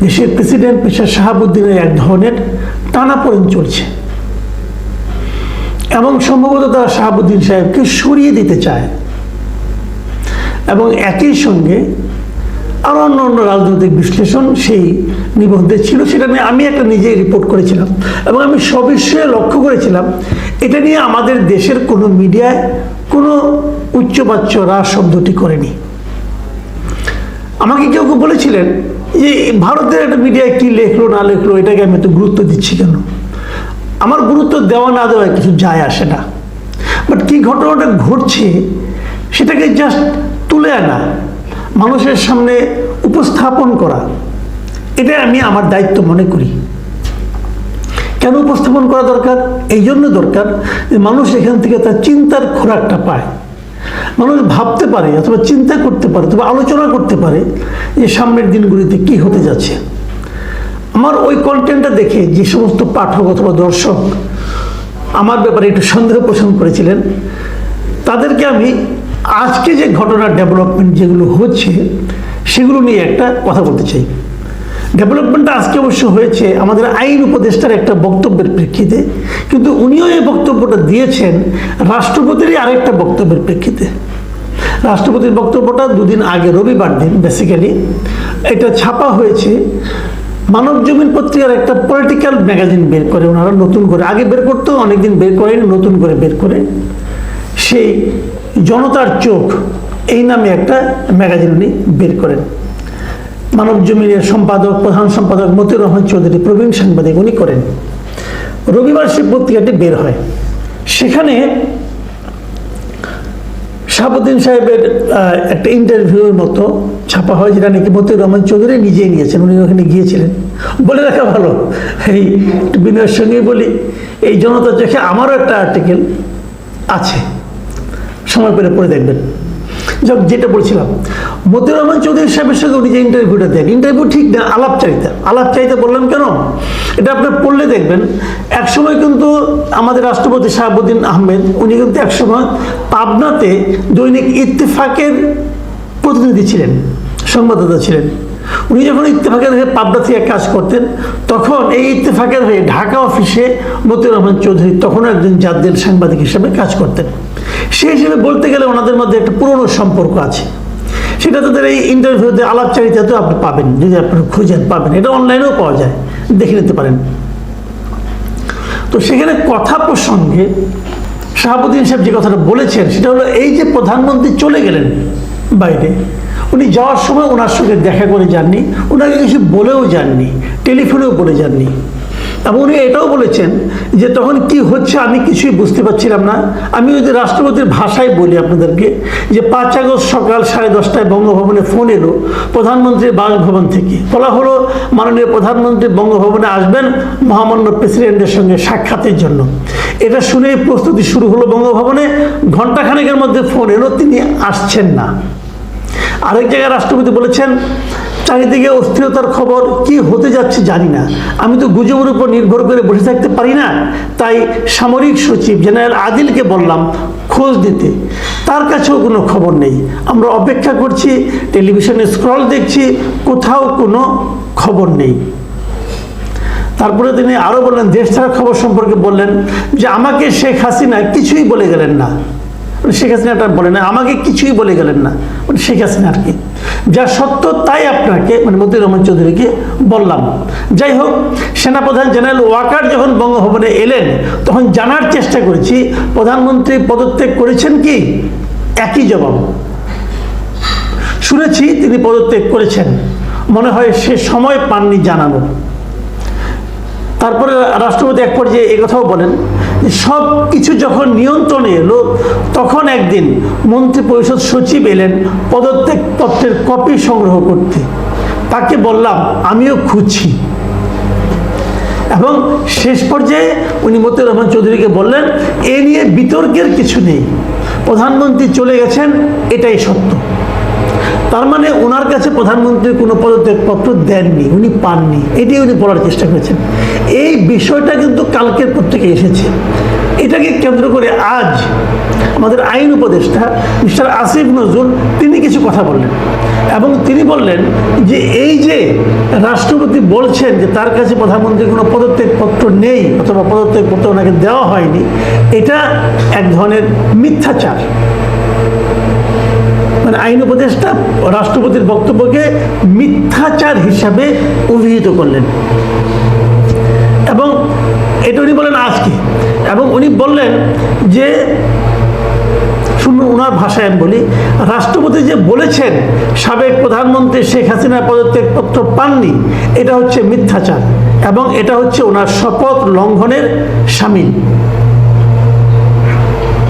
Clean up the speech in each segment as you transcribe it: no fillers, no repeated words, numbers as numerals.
দেশের president mister শাহাবুদ্দিনের এক ধরনের টানাপোড়েন চলছে এবং সম্ভবত তারা শাহাবুদ্দিন সাহেবকে সরিয়ে দিতে চায় এবং একই সঙ্গে আরও অন্য অন্য রাজনৈতিক বিশ্লেষণ সেই নিবন্ধে ছিল। সেটা নিয়ে আমি একটা নিজেই রিপোর্ট করেছিলাম এবং আমি সবিষয়ে লক্ষ্য করেছিলাম এটা নিয়ে আমাদের দেশের কোনো মিডিয়ায় কোনো উচ্চবাচ্য রাস শব্দটি করেনি। আমাকে কেউ কেউ বলেছিলেন যে ভারতের একটা মিডিয়ায় কী লেখলো না লেখলো এটাকে আমি এত গুরুত্ব দিচ্ছি কেন। আমার গুরুত্ব দেওয়া না দেওয়ায় কিছু যায় আসে না, বাট কী ঘটনাটা ঘটছে সেটাকে জাস্ট তুলে আনা, মানুষের সামনে উপস্থাপন করা, এটাই আমি আমার দায়িত্ব মনে করি। কেন উপস্থাপন করা দরকার? এই জন্য দরকার যে মানুষ এখান থেকে তার চিন্তার খোরাকটা পায়, মানুষ ভাবতে পারে অথবা চিন্তা করতে পারে অথবা আলোচনা করতে পারে যে সামনের দিনগুলিতে কি হতে যাচ্ছে। আমার ওই কন্টেন্টটা দেখে যে সমস্ত পাঠক অথবা দর্শক আমার ব্যাপারে একটু সন্দেহ পোষণ করেছিলেন তাদেরকে আমি আজকে যে ঘটনার ডেভেলপমেন্ট যেগুলো হচ্ছে সেগুলো নিয়ে একটা কথা বলতে চাই। ডেভেলপমেন্টটা আজকে অবশ্য হয়েছে আমাদের আইন উপদেষ্টার একটা বক্তব্যের প্রেক্ষিতে, কিন্তু উনিও এই বক্তব্যটা দিয়েছেন রাষ্ট্রপতিরই আরেকটা বক্তব্যের প্রেক্ষিতে। রাষ্ট্রপতির বক্তব্যটা দুদিন আগে রবিবার দিন বেসিক্যালি এটা ছাপা হয়েছে মানব জমিন পত্রিকার একটা পলিটিক্যাল ম্যাগাজিন বের করে ওনারা নতুন করে, আগে বের করতো অনেকদিন বের করেন, নতুন করে বের করে সেই জনতার চোখ এই নামে একটা ম্যাগাজিন উনি বের করেন। মানব জমিনের সম্পাদক প্রধান সম্পাদক মতিউর রহমান চৌধুরী প্রবীণ সাংবাদিক উনি করেন। রবিবার সেই পত্রিকাটি বের হয়, সেখানে শাহাবুদ্দিন সাহেবের একটা ইন্টারভিউর মতো ছাপা হয় যেটা নাকি মতিউর রহমান চৌধুরী নিজেই নিয়েছেন, উনি ওখানে গিয়েছিলেন। বলে রাখা ভালো, এই বিনয়ের সঙ্গে বলি এই জনতার চোখে আমারও একটা আর্টিকেল আছে, সময় পেলে পড়ে দেখবেন। যখন যেটা বলছিলাম মতিউর রহমান চৌধুরী সাহেবের সঙ্গে উনি যে ইন্টারভিউটা দেন, ইন্টারভিউ ঠিক না, আলাপচারিতা বললাম কেন, এটা আপনি পড়লে দেখবেন। একসময় কিন্তু আমাদের রাষ্ট্রপতি শাহাবুদ্দিন আহমেদ উনি কিন্তু একসময় পাবনাতে দৈনিক ইত্তেফাকের প্রতিনিধি ছিলেন, সংবাদদাতা ছিলেন। উনি যখন ইত্তেফাকের হয়ে পাবনা থেকে কাজ করতেন তখন এই ইত্তেফাকের হয়ে ঢাকা অফিসে মতিউর রহমান চৌধুরী তখনও একজন জাতীয় সাংবাদিক হিসেবে কাজ করতেন। সেই হিসেবে বলতে গেলে ওনাদের মধ্যে একটা পুরনো সম্পর্ক আছে, সেটা তাদের এই ইন্টারভিউতে আলাপচারিতাতেও আপনি পাবেন, যদি আপনি খুঁজেন পাবেন, এটা অনলাইনেও পাওয়া যায়, দেখে নিতে পারেন। তো সেখানে কথা প্রসঙ্গে শাহাবুদ্দিন সাহেব যে কথাটা বলেছেন সেটা হলো এই যে প্রধানমন্ত্রী চলে গেলেন বাইরে, উনি যাওয়ার সময় ওনার সঙ্গে দেখা করে যাননি, ওনাকে কিছু বলেও যাননি, টেলিফোনেও বলে যাননি। এবং উনি এটাও বলেছেন যে তখন কি হচ্ছে আমি কিছুই বুঝতে পারছিলাম না। আমি যদি রাষ্ট্রপতির ভাষায় বলি আপনাদেরকে যে 5 আগস্ট সকাল 10:30টায় বঙ্গভবনে ফোন এলো প্রধানমন্ত্রীর বাসভবন থেকে, বলা হলো মাননীয় প্রধানমন্ত্রী বঙ্গভবনে আসবেন মহামান্য প্রেসিডেন্টের সঙ্গে সাক্ষাতের জন্য। এটা শুনেই প্রস্তুতি শুরু হলো বঙ্গভবনে, ঘণ্টাখানেকের মধ্যে ফোন এলো তিনি আসছেন না। আরেক জায়গায় রাষ্ট্রপতি বলেছেন চারিদিকে অস্থিরতার খবর, কি হতে যাচ্ছে জানি না, আমি তো গুজবের উপর নির্ভর করে বসে থাকতে পারি না, তাই সামরিক সচিব জেনারেল আদিলকে বললাম খোঁজ দিতে, তার কাছেও কোনো খবর নেই, আমরা অপেক্ষা করছি, টেলিভিশনে স্ক্রল দেখছি, কোথাও কোনো খবর নেই। তারপরে তিনি আরও বললেন, দেশ ছাড়া খবর সম্পর্কে বললেন যে আমাকে শেখ হাসিনা কিছুই বলে গেলেন না, শেখ হাসিনাটা বলে না, আমাকে কিছুই বলে গেলেন না, মানে শেখ হাসিনা আর কি, যা সত্য তাই আপনাকে মানে মতিউর রহমান চৌধুরীকে বললাম। যাই হোক, সেনাপ্রধান জেনারেল ওয়াকার যখন বঙ্গভবনে এলেন তখন জানার চেষ্টা করেছি প্রধানমন্ত্রী পদত্যাগ করেছেন কি, একই জবাব শুনেছি তিনি পদত্যাগ করেছেন, মনে হয় সে সময় পাননি জানানো। তারপরে রাষ্ট্রপতি এক পর্যায়ে একথাও বলেন সব কিছু যখন নিয়ন্ত্রণে এলো তখন একদিন মন্ত্রী পরিষদ সচিব এলেন পদত্যাগ পত্রের কপি সংগ্রহ করতে, তাকে বললাম আমিও খুঁজছি। এবং শেষ পর্যায়ে উনি মতিউর রহমান চৌধুরীকে বললেন এ নিয়ে বিতর্কের কিছু নেই, প্রধানমন্ত্রী চলে গেছেন এটাই সত্য। তার মানে ওনার কাছে প্রধানমন্ত্রী কোনো পদত্যাগপত্র দেননি, উনি পাননি, এটাই উনি বলার চেষ্টা করেছেন। এই বিষয়টা কিন্তু কালকের পত্রিকায় এসেছে। এটাকে কেন্দ্র করে আজ আমাদের আইন উপদেষ্টা মিস্টার আসিফ নজরুল তিনি কিছু কথা বললেন। এবং তিনি বললেন যে এই যে রাষ্ট্রপতি বলছেন যে তার কাছে প্রধানমন্ত্রীর কোনো পদত্যাগপত্র নেই অথবা পদত্যাগপত্র ওনাকে দেওয়া হয়নি, এটা এক ধরনের মিথ্যাচার। মানে আইন উপদেষ্টা রাষ্ট্রপতির বক্তব্যকে মিথ্যাচার হিসাবে অভিহিত করলেন, এবং এটা উনি বলেন আজকে। এবং উনি বললেন যে, শুনুন ওনার ভাষায় আমি বলি, রাষ্ট্রপতি যে বলেছেন সাবেক প্রধানমন্ত্রী শেখ হাসিনা পদত্যাগপত্র পাননি, এটা হচ্ছে মিথ্যাচার এবং এটা হচ্ছে ওনার শপথ লঙ্ঘনের শামিল।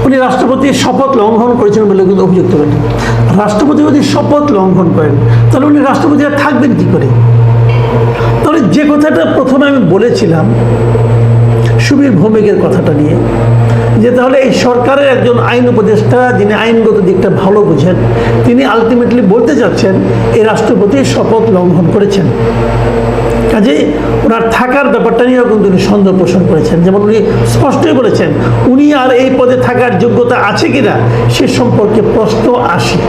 উনি রাষ্ট্রপতির শপথ লঙ্ঘন করেছেন বলে কিন্তু অভিযুক্ত করেন। রাষ্ট্রপতি যদি শপথ লঙ্ঘন করেন তাহলে উনি রাষ্ট্রপতি আর থাকবেন কি করে? তাহলে যে কথাটা প্রথমে আমি বলেছিলাম সুবীর ভৌমিকের কথাটা নিয়ে, যে তাহলে এই সরকারের একজন আইন উপদেষ্টা যিনি আইনগত দিকটা ভালো বুঝেন, তিনি আলটিমেটলি বলতে যাচ্ছেন এই রাষ্ট্রপতি শপথ লঙ্ঘন করেছেন। কাজেই ওনার থাকার ব্যাপারটা নিয়েও কিন্তু উনি সন্দেহ পোষণ করেছেন। যেমন উনি স্পষ্টই বলেছেন উনি আর এই পদে থাকার যোগ্যতা আছে কিনা সে সম্পর্কে প্রশ্ন আসে,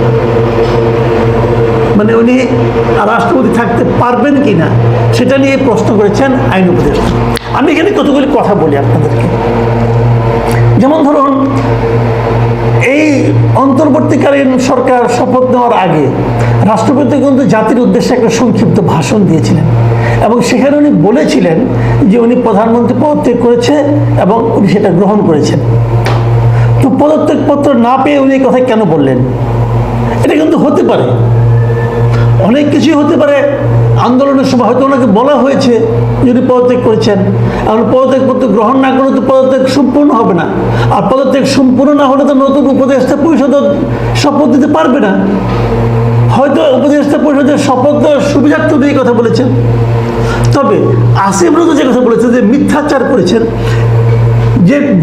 মানে উনি রাষ্ট্রপতি থাকতে পারবেন কিনা সেটা নিয়ে প্রশ্ন করেছেন আইন উপদেষ্টা। আমি এখানে কতগুলি কথা বলি আপনাদেরকে। যেমন ধরুন, এই অন্তর্বর্তীকালীন সরকার শপথ নেওয়ার আগে রাষ্ট্রপতি কিন্তু জাতির উদ্দেশ্যে একটা সংক্ষিপ্ত ভাষণ দিয়েছিলেন এবং সেখানে উনি বলেছিলেন যে উনি প্রধানমন্ত্রী পদত্যাগ করেছে এবং উনি সেটা গ্রহণ করেছেন। তো পদত্যাগপত্র না পেয়ে উনি এই কথা কেন বললেন? এটা কিন্তু হতে পারে, অনেক কিছুই হতে পারে। আন্দোলনের সময় হয়তো ওনাকে বলা হয়েছে যদি পদত্যাগ করেছেন, এখন পদত্যাগপত্র গ্রহণ না করলে তো পদত্যাগ সম্পূর্ণ হবে না, আর পদত্যাগ সম্পূর্ণ না হলে তো নতুন উপদেষ্টা পরিষদ শপথ দিতে পারবে না। হয়তো উপদেষ্টা পরিষদের শপথ দেওয়ার সুবিধার্থে এই কথা বলেছেন। তবে আসিফ নজরুল যে কথা বলেছেন যে মিথ্যাচার করেছেন,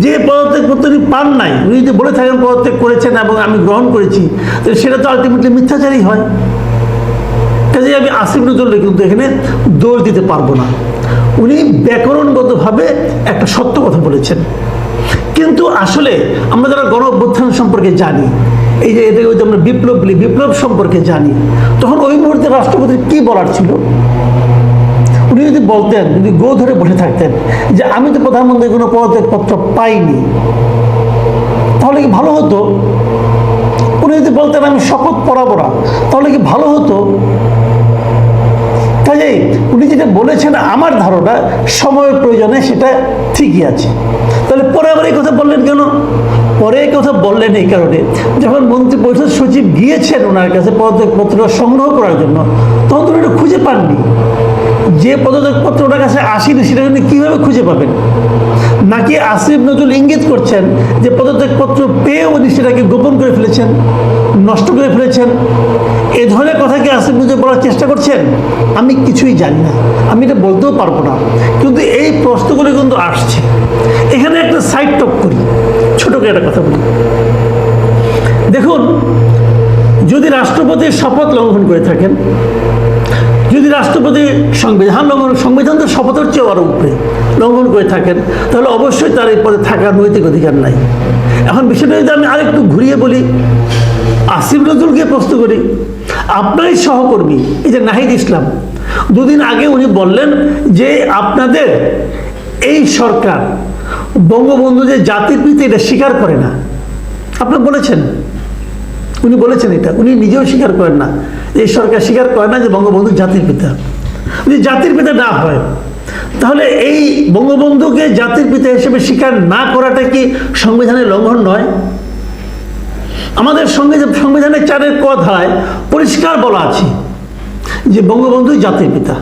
যে পদত্যাগপত্র উনি পান নাই, উনি যদি বলে থাকেন পদত্যাগ করেছেন এবং আমি গ্রহণ করেছি, তাহলে সেটা তো আলটিমেটলি মিথ্যাচারই হয়। কাজে আমি আসিফ নজরুলকে কিন্তু এখানে দোষ দিতে পারবো না। উনি ব্যাকরণগতভাবে একটা সত্য কথা বলেছেন, কিন্তু আসলে আমরা যারা গণ অভ্যুত্থান সম্পর্কে জানি, এই যে এটাকে আমরা বিপ্লব সম্পর্কে জানি, তখন ওই মুহূর্তে রাষ্ট্রপতির কি বলার ছিল? উনি যদি বলতেন, যদি গো ধরে বসে থাকতেন যে আমি তো প্রধানমন্ত্রীর কোনো পদত্যাগপত্র পাইনি, তাহলে কি ভালো হতো? উনি যদি বলতেন আমি শপথ পড়াবো না, তাহলে কি ভালো হতো? কাজেই উনি যেটা বলেছেন আমার ধারণা সময়ের প্রয়োজনে সেটা ঠিকই আছে। তাহলে পরে আবার এই কথা বললেন কেন? পরে এই কথা বললেন এই কারণে, যখন মন্ত্রী পরিষদ সচিব গিয়েছেন ওনার কাছে পদত্যাগপত্র সংগ্রহ করার জন্য, তখন তো এটা খুঁজে পাননি। যে পদত্যাগপত্র ওনার কাছে আসেনি সেটা উনি কীভাবে খুঁজে পাবেন? নাকি আসিফ নজরুল ইঙ্গিত করছেন যে পদত্যাগপত্র পেয়ে উনি সেটাকে গোপন করে ফেলেছেন, নষ্ট করে ফেলেছেন? এ ধরনের কথা কি আসিফ নজরুল বলার চেষ্টা করছেন? আমি কিছুই জানি না, আমি এটা বলতেও পারবো না, কিন্তু এই প্রশ্নগুলো কিন্তু আসছে। এখানে একটা সাইড টক করি, ছোট করে একটা কথা বলি। দেখুন, যদি রাষ্ট্রপতির শপথ লঙ্ঘন করে থাকেন, যদি রাষ্ট্রপতি সংবিধান তো শপথের চেয়ে আরো উপরে লঙ্ঘন করে থাকেন, তাহলে অবশ্যই তার এই পদে থাকার নৈতিক অধিকার নাই। এখন বিষয়টা যদি আমি আরেকটু ঘুরিয়ে বলি, আসিফ নজরুলকে প্রশ্ন করি, আপনারই সহকর্মী এই যে নাহিদ ইসলাম, দুদিন আগে উনি বললেন যে আপনাদের এই সরকার বঙ্গবন্ধু যে জাতির পিতা এটা স্বীকার করে না। আপনারা বলেছেন, উনি বলেছেন এটা, উনি নিজেও স্বীকার করেন না, এই সরকার স্বীকার করে না যে বঙ্গবন্ধু জাতির পিতা। যদি জাতির পিতা না হয়, তাহলে এই বঙ্গবন্ধুকে জাতির পিতা হিসেবে স্বীকার না করাটা কি সংবিধানের লঙ্ঘন নয়? আমাদের সংবিধানের 4 ক ধারায় পরিষ্কার বলা আছে যে বঙ্গবন্ধু জাতির পিতা।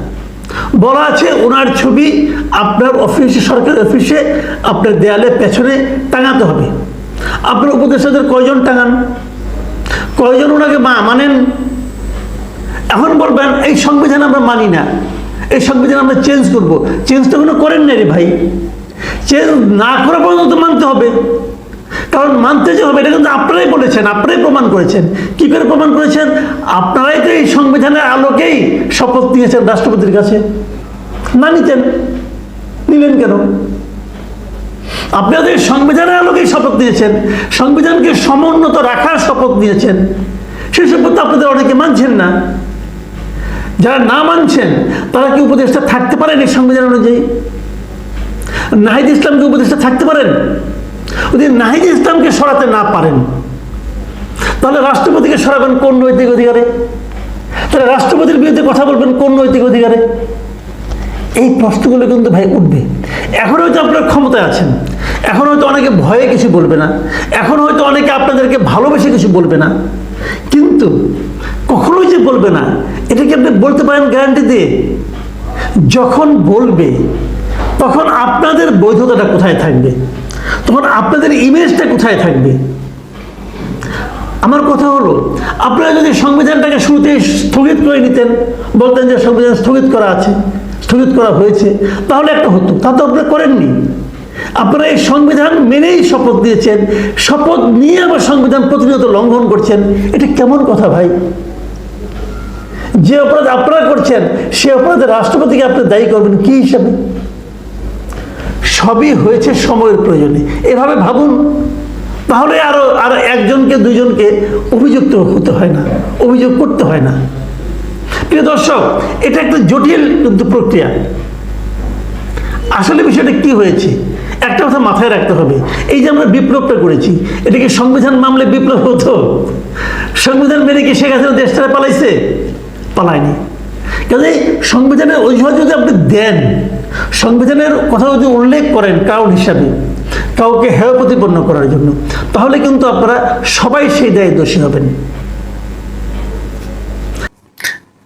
বলা আছে ওনার ছবি আপনার অফিসে, সরকারি অফিসে আপনার দেয়ালে পেছনে টাঙাতে হবে। আপনার উপদেষ্টাদের কয়জন টাঙান? কয়জন ওনাকে মানেন? এখন বলবেন এই সংবিধান আমরা মানি না, এই সংবিধান আমরা চেঞ্জ করব। চেঞ্জ তো কোনো করেন না রে ভাই, চেঞ্জ না করা পর্যন্ত মানতে হবে। কারণ মানতে যে হবে এটা কিন্তু আপনারাই বলেছেন, আপনারাই প্রমাণ করেছেন। কি করে প্রমাণ করেছেন? আপনারাই তো এই সংবিধানের আলোকেই শপথ নিয়েছেন রাষ্ট্রপতির কাছে। না নিতেন, নিলেন কেন? আপনাদের সংবিধানের আলোকেই শপথ নিয়েছেন, সংবিধানকে সমুন্নত রাখার শপথ নিয়েছেন, সেই শপথ আপনাদের অনেকে মানছেন না। যারা না মানছেন তারা কি উপদেষ্টা থাকতে পারেন এই সংবিধান অনুযায়ী? নাহিদ ইসলামকে উপদেষ্টা থাকতে পারেন? যদি নাহিদ ইসলামকে সরাতে না পারেন তাহলে রাষ্ট্রপতিকে সরাবেন কোন নৈতিক অধিকারে? তাহলে রাষ্ট্রপতির বিরুদ্ধে কথা বলবেন কোন নৈতিক অধিকারে? এই প্রশ্নগুলো কিন্তু ভাই উঠবে। এখন হয়তো আপনার ক্ষমতায় আছেন, এখন হয়তো অনেকে ভয়ে কিছু বলবে না, এখন হয়তো অনেকে আপনাদেরকে ভালোবেসে কিছু বলবে না, কিন্তু কখনোই যে বলবে না এটা কি আপনি বলতে পারেন গ্যারান্টি দিয়ে? যখন বলবে তখন আপনাদের বৈধতাটা কোথায় থাকবে? তখন আপনাদের ইমেজটা কোথায় থাকবে? আমার কথা হলো, আপনারা যদি সংবিধানটাকে শুরুতে স্থগিত করে নিতেন, বলতেন যে সংবিধান স্থগিত করা আছে, স্থগিত করা হয়েছে, তাহলে একটা হতো। তা তো আপনারা করেননি। আপনারা এই সংবিধান মেনেই শপথ দিয়েছেন, শপথ নিয়ে আবার সংবিধান প্রতিনিয়ত লঙ্ঘন করছেন। এটা কেমন কথা ভাই? যে অপরাধ আপনারা করছেন সে অপরাধে রাষ্ট্রপতিকে আপনি দায়ী করবেন কি হিসাবে? সবই হয়েছে সময়ের প্রয়োজনে, এভাবে ভাবুন। তাহলে আরো একজনকে দুইজনকে অভিযুক্ত হতে হয় না, অভিযোগ করতে হয় না। প্রিয় দর্শক, এটা একটা জটিল কিন্তু প্রক্রিয়া। আসলে বিষয়টা কি হয়েছে একটা কথা মাথায় রাখতে হবে। এই যে আমরা বিপ্লবটা করেছি, এটা কি সংবিধান মামলে বিপ্লব হতো? সংবিধান মেনে কি শেখ হাসিনা দেশ ছেড়ে পালাইছে? পালায়নি। কাজে সংবিধানের অজুহাত যদি আপনি দেন, সংবিধানের কথা যদি উল্লেখ করেন কারণ হিসাবে, কাউকে হেয় প্রতিপন্ন করার জন্য, তাহলে কিন্তু আপনারা সবাই সেই দায়ে দোষী হবেন।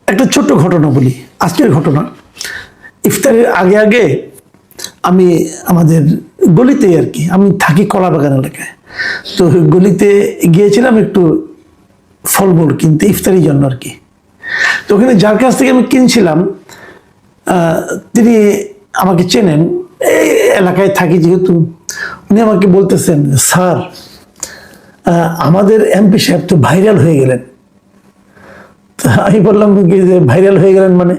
একটা ছোট্ট ঘটনা বলি, আজকের ঘটনা। ইফতারের আগে আগে আমি আমাদের গলিতে আর কি, আমি থাকি কলাবাগান এলাকায়, তো গলিতে গিয়েছিলাম একটু ফলমূল কিনতে ইফতারির জন্য আর কি। তো ওখানে যার কাছ থেকে আমি কিনছিলাম তিনি আমাকে চেনেন, এই এলাকায় থাকি যেহেতু। উনি আমাকে বলতেছেন, স্যার আমাদের এমপি সাহেব তো ভাইরাল হয়ে গেলেন। আমি বললাম যে ভাইরাল হয়ে গেলেন মানে?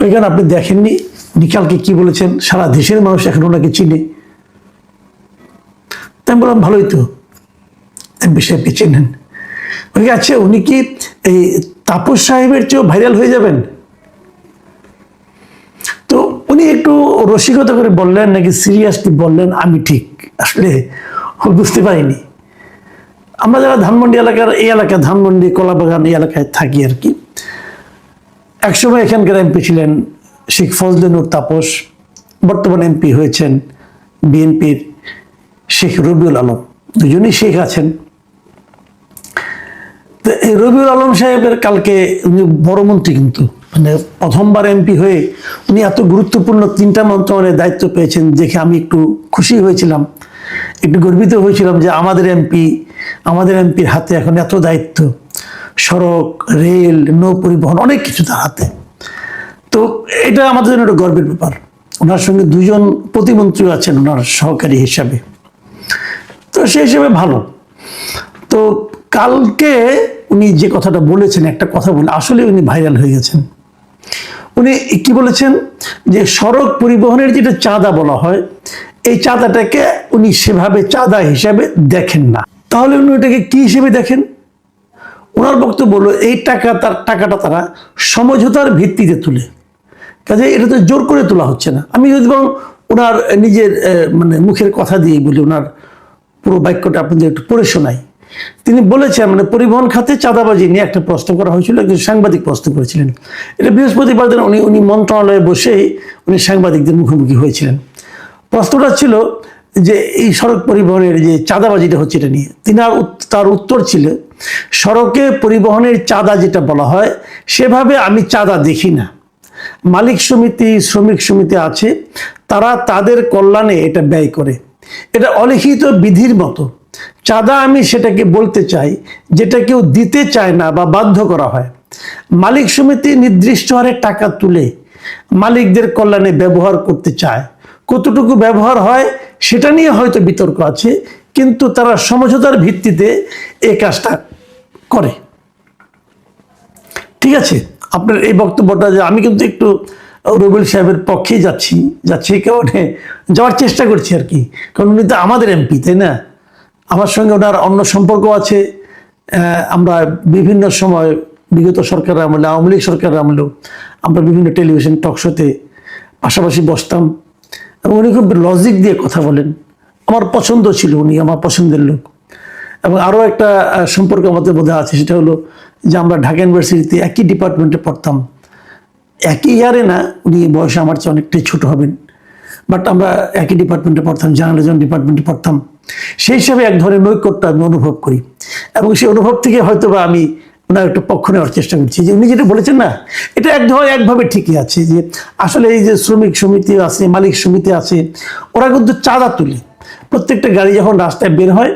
ওইখানে আপনি দেখেননি উনি কালকে কি বলেছেন? সারা দেশের মানুষ এখন ওনাকে চিনে। তাই আমি বললাম ভালোই তো, এমপি সাহেবকে চেনেন। ওই আচ্ছা, উনি কি এই তাপস সাহেবের চেয়েও ভাইরাল হয়ে যাবেন? তো উনি একটু রসিকতা করে বললেন নাকি সিরিয়াসলি বললেন আমি ঠিক আসলে বুঝতে পারিনি। আমরা যারা ধানমন্ডি এলাকার, এই এলাকায় ধানমন্ডি কলাবাগান এই এলাকায় থাকি আর কি, একসময় এখানকার এমপি ছিলেন শেখ ফজলে নূর তাপস, বর্তমান এমপি হয়েছেন বিএনপির শেখ রবিউল আলম, দুজনই শেখ আছেন। তো এই রবিউল আলম সাহেবের কালকে, উনি বড় মন্ত্রী কিন্তু, মানে প্রথমবার এমপি হয়ে উনি এত গুরুত্বপূর্ণ 3টা মন্ত্রণালয়ের দায়িত্ব পেয়েছেন দেখে আমি একটু খুশি হয়েছিলাম, একটু গর্বিত হয়েছিলাম যে আমাদের এমপির হাতে এখন এত দায়িত্ব, সড়ক, রেল, নৌ পরিবহন, অনেক কিছু তার হাতে। তো এটা আমাদের জন্য একটা গর্বের ব্যাপার। ওনার সঙ্গে 2জন প্রতিমন্ত্রী আছেন ওনার সহকারী হিসাবে, তো সেই হিসেবে ভালো। তো কালকে উনি যে কথাটা বলেছেন, একটা কথা বলে আসলে উনি ভাইরাল হয়ে গেছেন। উনি কি বলেছেন যে সড়ক পরিবহনের যেটা চাঁদা বলা হয়, এই চাঁদাটাকে উনি সেভাবে চাঁদা হিসাবে দেখেন না। তাহলে উনি ওটাকে কি হিসেবে দেখেন? ওনার বক্তব্য হলো এই টাকাটা তারা সমঝোতার ভিত্তিতে তুলে, কাজে এটা তো জোর করে তোলা হচ্ছে না। আমি যদি বরং ওনার নিজের মানে মুখের কথা দিয়ে বলি, ওনার পুরো বাক্যটা আপনাদের একটু পড়ে শোনাই। তিনি বলেছেন, মানে পরিবহন খাতে চাঁদাবাজি নিয়ে একটা প্রশ্ন করা হয়েছিল, একজন সাংবাদিক প্রশ্ন করেছিলেন। এটা বৃহস্পতিবার দিন উনি মন্ত্রণালয়ে বসেই উনি সাংবাদিকদের মুখোমুখি হয়েছিলেন। প্রশ্নটা ছিল যে এই সড়ক পরিবহনের যে চাঁদাবাজিটা হচ্ছে এটা নিয়ে। তার উত্তর ছিল, সড়কে পরিবহনের চাঁদা যেটা বলা হয় সেভাবে আমি চাঁদা দেখি না। মালিক সমিতি, শ্রমিক সমিতি আছে, তারা তাদের কল্যাণে এটা ব্যয় করে। এটা অলিখিত বিধির মতো। চাঁদা আমি সেটাকে বলতে চাই যেটা কেউ দিতে চায় না বা বাধ্য করা হয়। মালিক সমিতি নির্দিষ্ট হারে টাকা তুলে মালিকদের কল্যাণে ব্যবহার করতে চায়। কতটুকু ব্যবহার হয় সেটা নিয়ে হয়তো বিতর্ক আছে, কিন্তু তারা সমঝোতার ভিত্তিতে এই কাজটা করে। ঠিক আছে, আপনার এই বক্তব্যটা, যে আমি কিন্তু একটু রবিউল সাহেবের পক্ষেই যাচ্ছি কারণে যাওয়ার চেষ্টা করছি আর কি, কারণ উনি তো আমাদের এমপি, তাই না? আমার সঙ্গে ওনার অন্য সম্পর্ক আছে, আমরা বিভিন্ন সময় বিগত সরকারের আমলে, আওয়ামী লীগ সরকারের আমলেও আমরা বিভিন্ন টেলিভিশন টক শোতে পাশাপাশি বসতাম এবং উনি খুব লজিক দিয়ে কথা বলেন। আমার পছন্দ ছিল, উনি আমার পছন্দের লোক। এবং আরও একটা সম্পর্ক আমাদের বোধ আছে, সেটা হলো যে আমরা ঢাকা ইউনিভার্সিটিতে একই ডিপার্টমেন্টে পড়তাম। একই ইয়ারে না, উনি বয়সে আমার চেয়ে অনেকটাই ছোট হবেন, বাট আমরা একই ডিপার্টমেন্টে পড়তাম, জার্নালিজম ডিপার্টমেন্টে পড়তাম। সেই হিসাবে এক ধরনের নৈকট্য আমি অনুভব করি এবং সেই অনুভব থেকে হয়তো বা আমি ওনার একটা পক্ষ নেওয়ার চেষ্টা করছি। যে উনি যেটা বলেছেন না, এটা একভাবে ঠিকই আছে যে আসলে এই যে শ্রমিক সমিতি আছে, মালিক সমিতি আছে, ওরা কিন্তু চাঁদা তুলে। প্রত্যেকটা গাড়ি যখন রাস্তায় বের হয়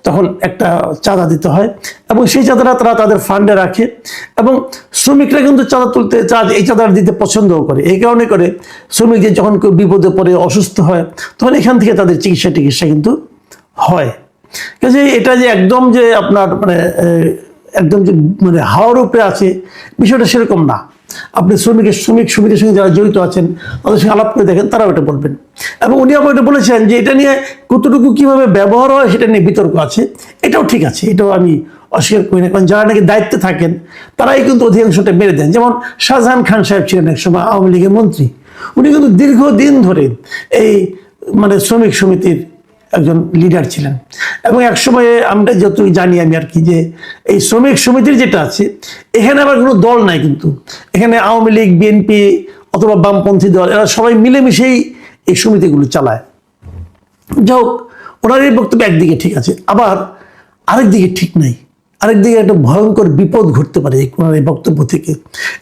তখন একটা চাঁদা দিতে হয় এবং সেই চাঁদাটা তারা তাদের ফান্ডে রাখে এবং শ্রমিকরা কিন্তু চাঁদা তুলতে এই চাঁদাটা দিতে পছন্দও করে। এই কারণে করে শ্রমিকদের যখন কেউ বিপদে পড়ে, অসুস্থ হয়, তখন এখান থেকে তাদের চিকিৎসা কিন্তু হয়। কাজে এটা যে একদম যে আপনার একদম যে হাওয়ার উপরে আছে, বিষয়টা সেরকম না। আপনি শ্রমিক সমিতির সঙ্গে যারা জড়িত আছেন তাদের সঙ্গে আলাপ করে দেখেন, তারাও এটা বলবেন। এবং উনি আবার এটা বলেছেন যে এটা নিয়ে কতটুকু কিভাবে ব্যবহার হয় সেটা নিয়ে বিতর্ক আছে। এটাও ঠিক আছে, এটাও আমি অস্বীকার করি না, কারণ যারা নাকি দায়িত্বে থাকেন তারাই কিন্তু অধিকাংশটা মেরে দেন। যেমন শাহজাহান খান সাহেব ছিলেন এক সময় আওয়ামী লীগের মন্ত্রী, উনি কিন্তু দীর্ঘদিন ধরে এই শ্রমিক সমিতির একজন লিডার ছিলেন এবং এক সময়ে আমরা যতটুকু জানি আমি আর কি, যে এই শ্রমিক সমিতির যেটা আছে এখানে আবার কোনো দল নাই, কিন্তু এখানে আওয়ামী লীগ, বিএনপি অথবা বামপন্থী দল, এরা সবাই মিলেমিশেই এই সমিতিগুলো চালায়। যাই হোক, ওনার এই বক্তব্য একদিকে ঠিক আছে, আবার আরেক দিকে ঠিক নাই। আরেকদিকে একটা ভয়ঙ্কর বিপদ ঘটতে পারে ওনার এই বক্তব্য থেকে,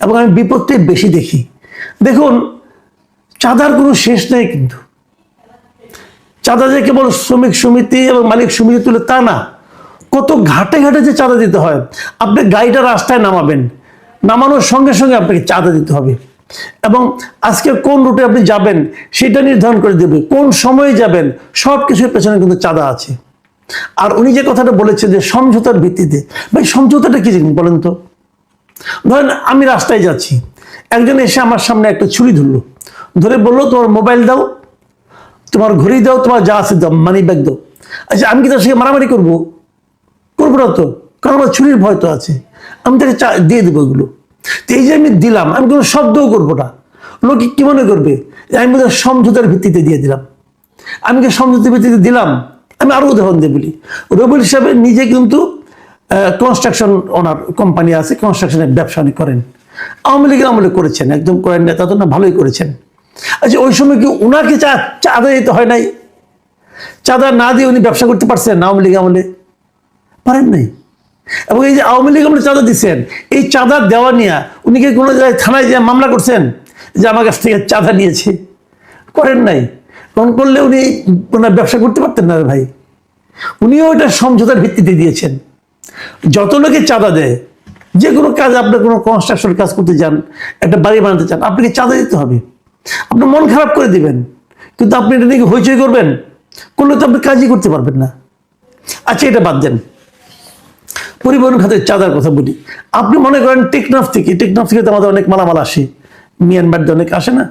এবং আমি বিপদটাই বেশি দেখি। দেখুন, চাঁদার কোনো শেষ নেই, কিন্তু চাঁদা যে কেবল শ্রমিক সমিতি এবং মালিক সমিতি তুলে তা না, কত ঘাটে ঘাটে যে চাঁদা দিতে হয়। আপনি গাড়িটা রাস্তায় নামাবেন, নামানোর সঙ্গে সঙ্গে আপনাকে চাঁদা দিতে হবে এবং আজকে কোন রুটে আপনি যাবেন সেটা নির্ধারণ করে দেবে, কোন সময়ে যাবেন, সব কিছুর পেছনে কিন্তু চাঁদা আছে। আর উনি যে কথাটা বলেছেন যে সমঝোতার ভিত্তিতে, ভাই সমঝোতাটা কি জিনিস বলেন তো? ধরেন আমি রাস্তায় যাচ্ছি, একজন এসে আমার সামনে একটা ছুরি ধরলো, ধরে বললো তোমার মোবাইল দাও, তোমার ঘড়ি দাও, তোমার যা আছে দাও, মানি ব্যাগ দাও। আচ্ছা, আমি কি তার সঙ্গে মারামারি করবো না তো? কারণ আমার ছুরির ভয় তো আছে, আমি তাকে দিয়ে দেবো এগুলো। তো এই যে আমি দিলাম, আমি কোনো শব্দও করবো না, লোকে কি মনে করবে আমি বোধহয় সমঝোতার ভিত্তিতে দিয়ে দিলাম। আমি কি সমঝোতার ভিত্তিতে দিলাম? আমি আরো উদাহরণ দিয়ে বলি, রবিউল সাহেব নিজে কিন্তু কনস্ট্রাকশন ওনার কোম্পানি আছে, কনস্ট্রাকশনের ব্যবসা উনি করেন, আওয়ামী লীগের আমলে করেছেন, একদম করেন না তা তো না, ভালোই করেছেন। আচ্ছা, ওই সময় কি ওনাকে চাঁদা দিতে হয় নাই? চাঁদা না দিয়ে উনি ব্যবসা করতে পারছেন আওয়ামী লীগ আমলে? পারেন নাই। এবং এই যে আওয়ামী লীগ আমলে চাঁদা দিচ্ছেন, এই চাঁদা দেওয়া নিয়ে উনি কি কোনো জায়গায় থানায় যে মামলা করছেন যে আমার কাছ থেকে চাঁদা নিয়েছে? করেন নাই। কারণ করলে উনি ওনার ব্যবসা করতে পারতেন না ভাই। উনিও এটা সমঝোতার ভিত্তিতে দিয়েছেন। যত লোকে চাঁদা দেয়, যে কোনো কাজ, আপনি কোনো কনস্ট্রাকশন কাজ করতে যান, একটা বাড়ি বানাতে চান, আপনাকে চাঁদা দিতে হবে। আপনি মন খারাপ করে দিবেন, কিন্তু আপনি এটা নিয়ে হইচই করবেন, করলে তো আপনি কাজই করতে পারবেন না। আচ্ছা, এটা বাদ দেন, পরিবহন খাতের চাঁদার কথা বলি। আপনি মনে করেন টেকনাফ থেকে তো আমাদের অনেক মালামাল আসে, মিয়ানমার দিয়ে অনেক আসে না?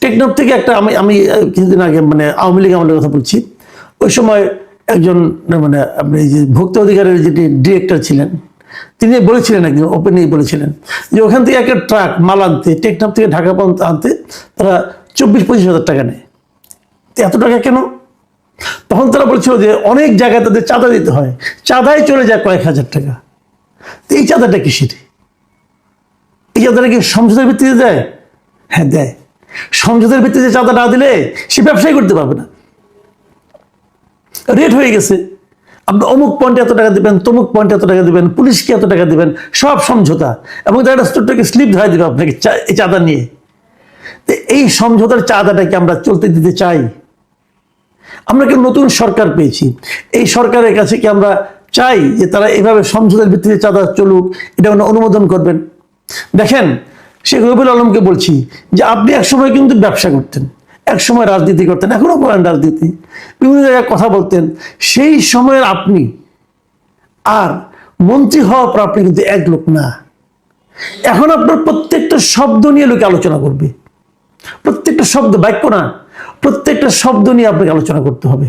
টেকনাফ থেকে একটা আমি কিছুদিন আগে আওয়ামী লীগ আমলের কথা বলছি, ওই সময় একজন আপনি যে ভোক্তা অধিকারের যেটি ডিরেক্টর ছিলেন, তিনি বলেছিলেন, একদিন ওপেনলি বলেছিলেন যে ওখান থেকে একটা ট্রাক মাল আনতে, টেকনাফ থেকে ঢাকা পর্যন্ত আনতে তারা 24-25 হাজার টাকা নেয়। এত টাকা কেন? তখন তারা বলছিল যে অনেক জায়গায় তাদের চাঁদা দিতে হয়, চাঁদায় চলে যায় কয়েক হাজার টাকা। তো এই চাঁদাটা কিসের? এই চাঁদাটা কি সমঝোতার ভিত্তিতে দেয়? হ্যাঁ, দেয়। সমঝোতার ভিত্তিতে চাঁদা না দিলে সে ব্যবসায় করতে পারবে না। রেট হয়ে গেছে, আপনি অমুক পয়েন্টে এত টাকা দিবেন, তমুক পয়েন্টে এত টাকা দিবেন, পুলিশকে এত টাকা দিবেন, সব সমঝোতা। এবং তারা একটা স্লিপ ধরে দিবে আপনাকে এই চাঁদা নিয়ে। এই সমঝোতার চাঁদাটাকে আমরা চলতে দিতে চাই? আমরা কি নতুন সরকার পেয়েছি, এই সরকারের কাছে কি আমরা চাই যে তারা এভাবে সমঝোতার ভিত্তিতে চাঁদা চলুক, এটা অনুমোদন করবেন? দেখেন, শেখ রবিউল আলমকে বলছি যে আপনি একসময় কিন্তু ব্যবসা করতেন, একসময় রাজনীতি করতেন, এখনো করেন রাজনীতি, বিভিন্ন জায়গায় কথা বলতেন। সেই সময়ের আপনি আর মন্ত্রী হওয়ার পর আপনি কিন্তু এক লোক না। এখন আপনার প্রত্যেকটা শব্দ নিয়ে লোকে আলোচনা করবে, প্রত্যেকটা শব্দ, বাক্য না, প্রত্যেকটা শব্দ নিয়ে আপনাকে আলোচনা করতে হবে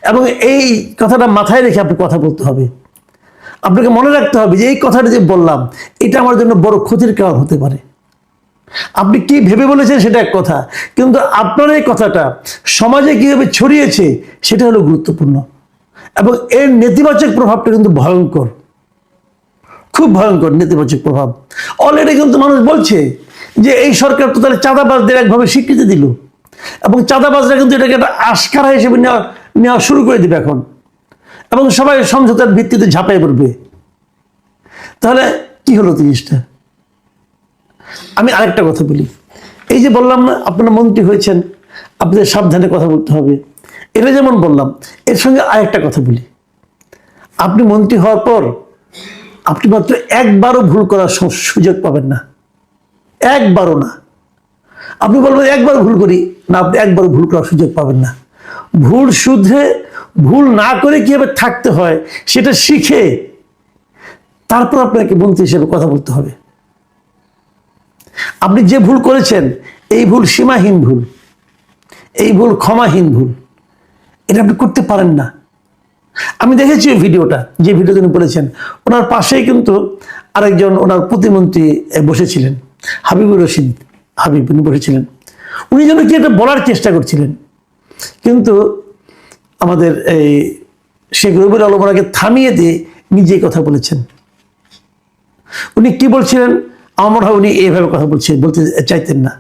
এবং এই কথাটা মাথায় রেখে আপনি কথা বলতে হবে। আপনাকে মনে রাখতে হবে যে এই কথাটা যে বললাম এটা আমার জন্য বড় ক্ষতির কারণ হতে পারে। আপনি কি ভেবে বলেছেন সেটা এক কথা, কিন্তু আপনার এই কথাটা সমাজে কিভাবে ছড়িয়েছে সেটা হলো গুরুত্বপূর্ণ, এবং এর নেতিবাচক প্রভাবটা কিন্তু ভয়ঙ্কর, খুব ভয়ঙ্কর নেতিবাচক প্রভাব। অলরেডি কিন্তু মানুষ বলছে যে এই সরকার তো তাহলে চাঁদাবাজদের একভাবে স্বীকৃতি দিল, এবং চাঁদাবাজরা কিন্তু এটাকে একটা আস্কারা হিসেবে নেওয়া শুরু করে দিবে এখন, এবং সবাই সমঝোতার ভিত্তিতে ঝাঁপাই পড়বে। তাহলে কি হলো জিনিসটা? আমি আরেকটা কথা বলি, এই যে বললাম না আপনারা মন্ত্রী হয়েছেন, আপনাদের সাবধানে কথা বলতে হবে, এটা যেমন বললাম, এর সঙ্গে আরেকটা কথা বলি। আপনি মন্ত্রী হওয়ার পর আপনি মাত্র একবারও ভুল করার সুযোগ পাবেন না, একবারও না। আপনি বলবেন একবার ভুল করি না, আপনি একবারও ভুল করার সুযোগ পাবেন না। ভুল শুধরে, ভুল না করে কিভাবে থাকতে হয় সেটা শিখে তারপর আপনাকে মন্ত্রী হিসেবে কথা বলতে হবে। আপনি যে ভুল করেছেন এই ভুল সীমাহীন ভুল, এই ভুল ক্ষমাহীন ভুল, এটা আপনি করতে পারেন না। আমি দেখেছি ওই ভিডিওটা, যে ভিডিও তিনি বলেছেন, ওনার পাশেই কিন্তু আরেকজন ওনার প্রতিমন্ত্রী বসেছিলেন, হাবিবুর রশিদ হাবিব, উনি বসেছিলেন। উনি যেন কি একটা বলার চেষ্টা করছিলেন, কিন্তু আমাদের এই শেখ রবিউল আলম ওনাকে থামিয়ে দিয়ে নিজেই কথা বলেছেন। উনি কি বলছিলেন আমার মনে হয় উনি এইভাবে কথা বলতে চাইতেন না।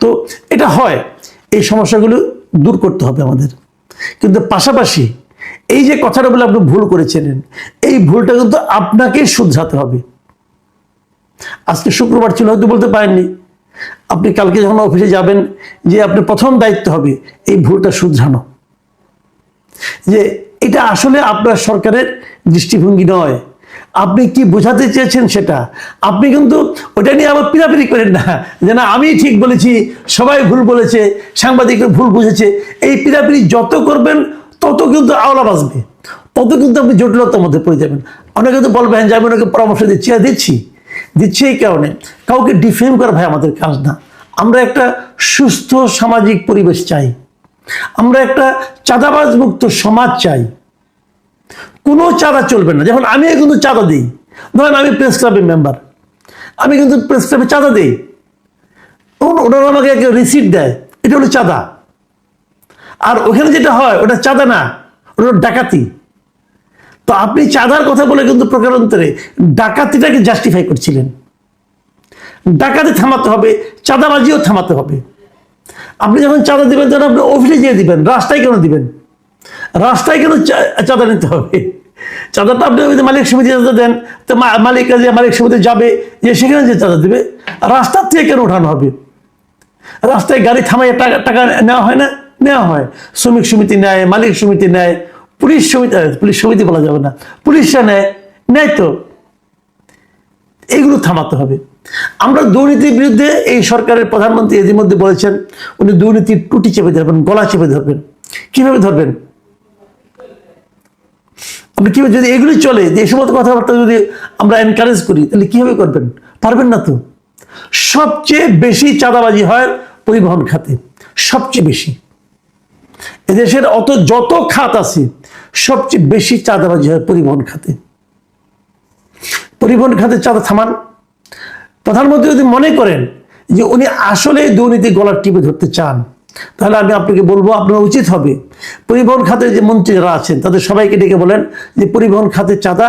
তো এটা হয়, এই সমস্যাগুলো দূর করতে হবে আমাদের, কিন্তু পাশাপাশি এই যে কথাটা বলে আপনি ভুল করেছিলেন, এই ভুলটা কিন্তু আপনাকেই শুধরাতে হবে। আজকে শুক্রবার ছিল, হয়তো বলতে পারেননি, আপনি কালকে যখন অফিসে যাবেন, যে আপনার প্রথম দায়িত্ব হবে এই ভুলটা শুধরানো, যে এটা আসলে আপনার সরকারের দৃষ্টিভঙ্গি নয়, আপনি কি বোঝাতে চেয়েছেন সেটা। আপনি কিন্তু ওটা নিয়ে আবার পিরাপিরি করেন না যে না আমি ঠিক বলেছি, সবাই ভুল বলেছে, সাংবাদিকরা ভুল বুঝেছে। এই পিরাপিরি যত করবেন তত কিন্তু আওলা বাজবে, তত কিন্তু আপনি জটিলতার মধ্যে পড়ে যাবেন। অনেকে তো বলবেন যে আমি ওনাকে পরামর্শ দিচ্ছি এই কারণে, কাউকে ডিফেম করা ভাই আমাদের কাজ না। আমরা একটা সুস্থ সামাজিক পরিবেশ চাই, আমরা একটা চাঁদাবাজ মুক্ত সমাজ চাই। কোনো চাঁদা চলবে না। যেমন আমি কিন্তু চাঁদা দিই, ধরেন আমি প্রেস ক্লাবের মেম্বার, আমি কিন্তু প্রেস ক্লাবে চাঁদা দিই, ওনারা আমাকে একটা রিসিট দেয়, এটা হলো চাঁদা। আর ওখানে যেটা হয় ওটা চাঁদা না, ওটা ডাকাতি। তো আপনি চাঁদার কথা বলে কিন্তু প্রকারান্তরে ডাকাতিটাকে জাস্টিফাই করছিলেন। ডাকাতি থামাতে হবে, চাঁদাবাজিও থামাতে হবে। আপনি যখন চাঁদা দিবেন তখন আপনি অফিসে যেয়ে দিবেন, রাস্তায় কেন দিবেন? রাস্তায় কেন চাঁদা নিতে হবে? চাঁদাটা আপনি মালিক সমিতি দেন, তো মালিক সমিতি যাবে, যে সেখানে যে চাঁদা দেবে। রাস্তার থেকে কেন উঠানো হবে? রাস্তায় গাড়ি থামাই টাকা নেওয়া হয় না? নেওয়া হয়। শ্রমিক সমিতি নেয়, মালিক সমিতি নেয়, পুলিশ সমিতি বলা যাবে না, পুলিশরা নেয় তো। এইগুলো থামাতে হবে। আমরা দুর্নীতির বিরুদ্ধে, এই সরকারের প্রধানমন্ত্রী ইতিমধ্যে বলেছেন উনি দুর্নীতির টুটি চেপে ধরবেন, গলা চেপে ধরবেন। কিভাবে ধরবেন? আপনি কিভাবে, যদি এগুলি চলে, যে এই সমস্ত কথাবার্তা যদি আমরা এনকারেজ করি, তাহলে কিভাবে করবেন? পারবেন না তো। সবচেয়ে বেশি চাঁদাবাজি হয় পরিবহন খাতে, সবচেয়ে বেশি। এদেশের যত খাত আছে সবচেয়ে বেশি চাঁদাবাজি হয় পরিবহন খাতে। পরিবহন খাতে চাঁদা থামান। প্রধানমন্ত্রী যদি মনে করেন যে উনি আসলে দুর্নীতি গলার টিপে ধরতে চান, তাহলে আমি আপনাকে বলবো আপনার উচিত হবে পরিবহন খাতের যে মন্ত্রীরা আছেন তাদের সবাইকে ডেকে বলেন যে পরিবহন খাতের চাঁদা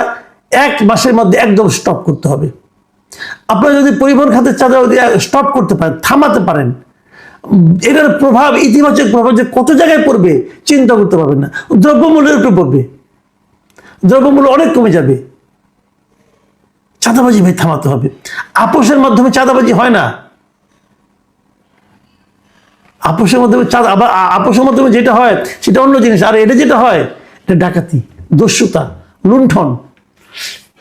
1 মাসের মধ্যে একদম স্টপ করতে হবে। আপনারা যদি পরিবহন খাতের চাঁদা স্টপ করতে পারেন, থামাতে পারেন, এটার প্রভাব, ইতিবাচক প্রভাব যে কত জায়গায় পড়বে চিন্তা করতে পারবেন না। দ্রব্যমূল্যের উপরে পড়বে, দ্রব্যমূল্য অনেক কমে যাবে। চাঁদাবাজি ভাই থামাতে হবে। আপোষের মাধ্যমে চাঁদাবাজি হয় না। আপোষের মাধ্যমে আপোষের মাধ্যমে যেটা হয় সেটা অন্য জিনিস, আর এটা যেটা হয় এটা ডাকাতি, দস্যুতা, লুণ্ঠন।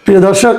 প্রিয় দর্শক,